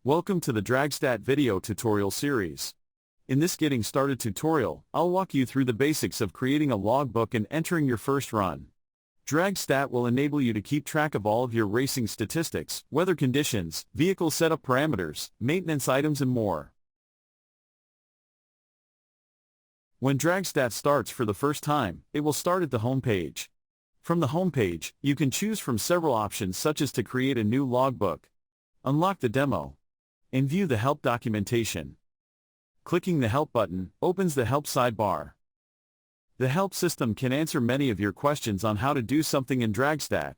Welcome to the DragStat video tutorial series. In this getting started tutorial, I'll walk you through the basics of creating a logbook and entering your first run. DragStat will enable you to keep track of all of your racing statistics, weather conditions, vehicle setup parameters, maintenance items and more. When DragStat starts for the first time, it will start at the home page. From the home page, you can choose from several options such as to create a new logbook, unlock the demo, and view the help documentation. Clicking the Help button opens the Help sidebar. The help system can answer many of your questions on how to do something in DragStat.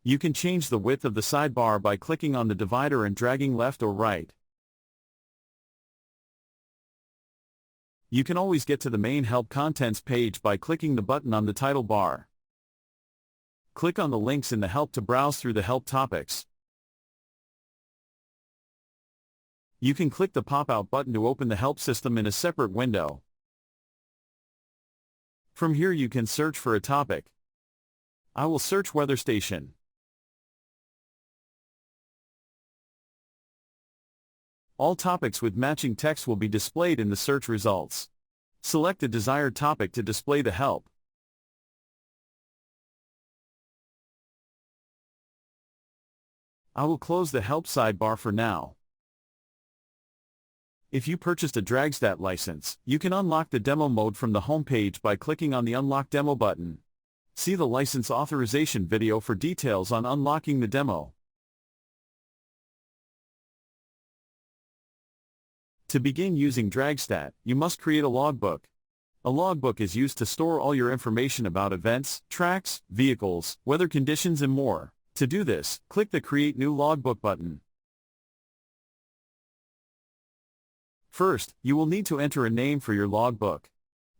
You can change the width of the sidebar by clicking on the divider and dragging left or right. You can always get to the main Help Contents page by clicking the button on the title bar. Click on the links in the help to browse through the help topics. You can click the pop-out button to open the help system in a separate window. From here you can search for a topic. I will search weather station. All topics with matching text will be displayed in the search results. Select the desired topic to display the help. I will close the help sidebar for now. If you purchased a DragStat license, you can unlock the demo mode from the home page by clicking on the Unlock Demo button. See the license authorization video for details on unlocking the demo. To begin using DragStat, you must create a logbook. A logbook is used to store all your information about events, tracks, vehicles, weather conditions and more. To do this, click the Create New Logbook button. First, you will need to enter a name for your logbook.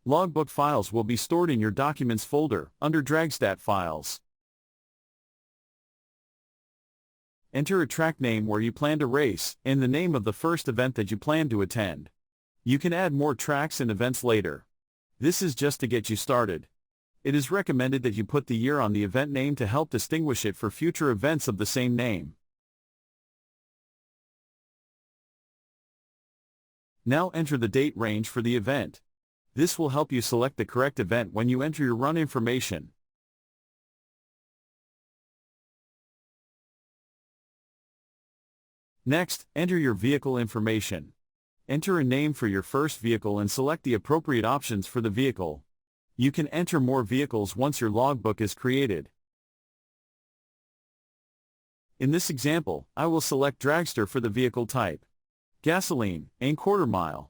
Logbook files will be stored in your Documents folder, under DragStat Files. Enter a track name where you plan to race, and the name of the first event that you plan to attend. You can add more tracks and events later. This is just to get you started. It is recommended that you put the year on the event name to help distinguish it for future events of the same name. Now enter the date range for the event. This will help you select the correct event when you enter your run information. Next, enter your vehicle information. Enter a name for your first vehicle and select the appropriate options for the vehicle. You can enter more vehicles once your logbook is created. In this example, I will select dragster for the vehicle type, gasoline, and quarter mile.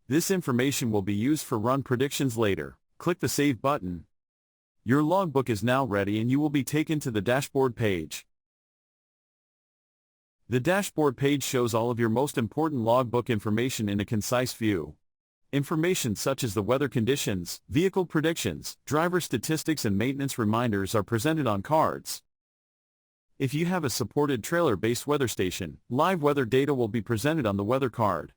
This information will be used for run predictions later. Click the Save button. Your logbook is now ready and you will be taken to the dashboard page. The dashboard page shows all of your most important logbook information in a concise view. Information such as the weather conditions, vehicle predictions, driver statistics and maintenance reminders are presented on cards. If you have a supported trailer-based weather station, live weather data will be presented on the weather card.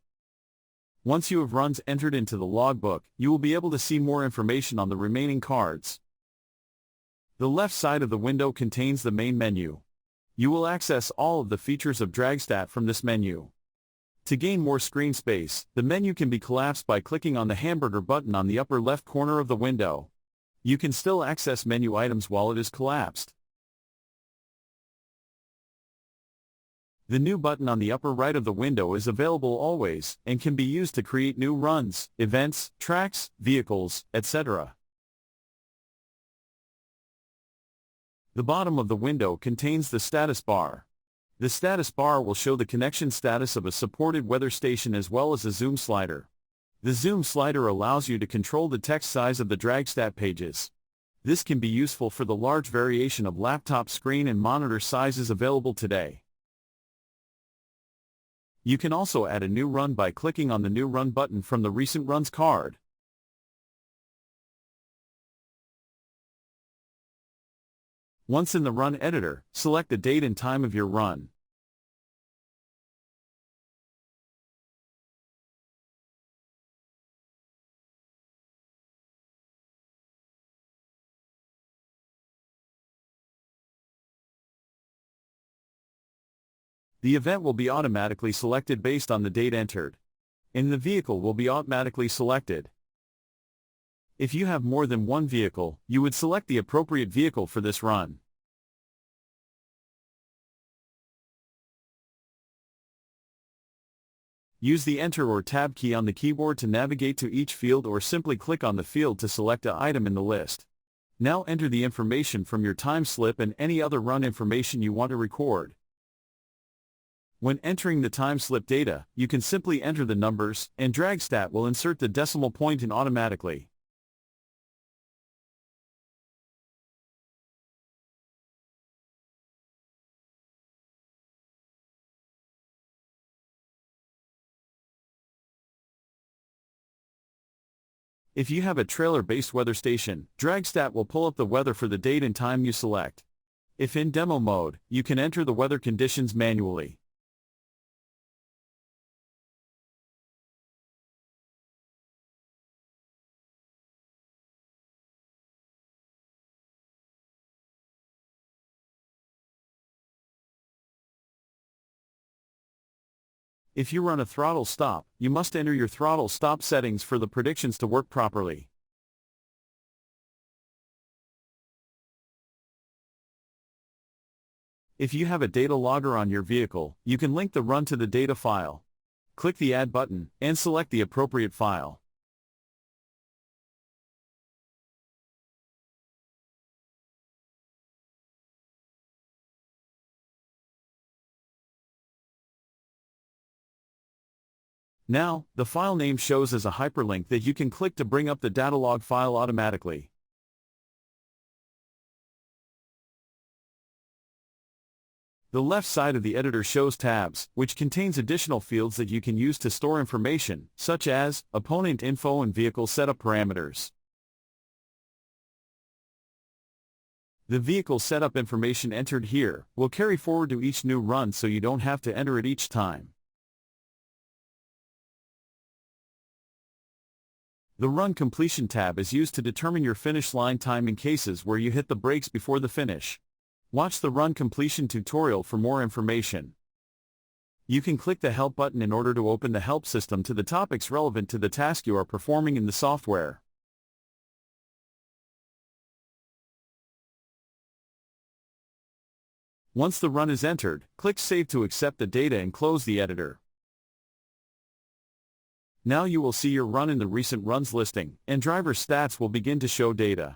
Once you have runs entered into the logbook, you will be able to see more information on the remaining cards. The left side of the window contains the main menu. You will access all of the features of DragStat from this menu. To gain more screen space, the menu can be collapsed by clicking on the hamburger button on the upper left corner of the window. You can still access menu items while it is collapsed. The New button on the upper right of the window is available always, and can be used to create new runs, events, tracks, vehicles, etc. The bottom of the window contains the status bar. The status bar will show the connection status of a supported weather station as well as a zoom slider. The zoom slider allows you to control the text size of the DragStat pages. This can be useful for the large variation of laptop screen and monitor sizes available today. You can also add a new run by clicking on the New Run button from the Recent Runs card. Once in the run editor, select the date and time of your run. The event will be automatically selected based on the date entered. And the vehicle will be automatically selected. If you have more than one vehicle, you would select the appropriate vehicle for this run. Use the Enter or Tab key on the keyboard to navigate to each field or simply click on the field to select an item in the list. Now enter the information from your time slip and any other run information you want to record. When entering the time slip data, you can simply enter the numbers, and DragStat will insert the decimal point in automatically. If you have a trailer-based weather station, DragStat will pull up the weather for the date and time you select. If in demo mode, you can enter the weather conditions manually. If you run a throttle stop, you must enter your throttle stop settings for the predictions to work properly. If you have a data logger on your vehicle, you can link the run to the data file. Click the Add button, and select the appropriate file. Now, the file name shows as a hyperlink that you can click to bring up the data log file automatically. The left side of the editor shows tabs, which contains additional fields that you can use to store information, such as opponent info and vehicle setup parameters. The vehicle setup information entered here will carry forward to each new run so you don't have to enter it each time. The Run Completion tab is used to determine your finish line time in cases where you hit the brakes before the finish. Watch the Run Completion tutorial for more information. You can click the Help button in order to open the help system to the topics relevant to the task you are performing in the software. Once the run is entered, click Save to accept the data and close the editor. Now you will see your run in the Recent Runs listing, and driver stats will begin to show data.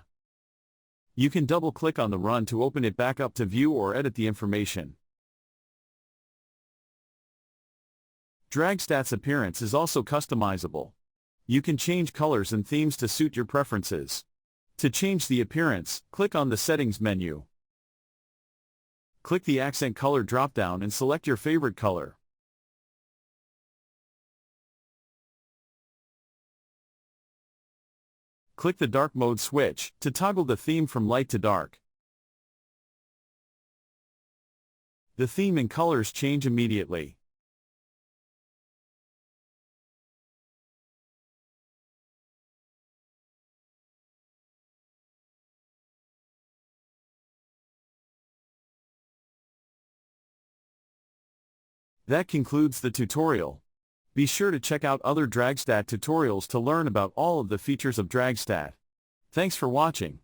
You can double-click on the run to open it back up to view or edit the information. DragStat's appearance is also customizable. You can change colors and themes to suit your preferences. To change the appearance, click on the Settings menu. Click the Accent Color drop-down and select your favorite color. Click the Dark Mode switch to toggle the theme from light to dark. The theme and colors change immediately. That concludes the tutorial. Be sure to check out other DragStat tutorials to learn about all of the features of DragStat. Thanks for watching.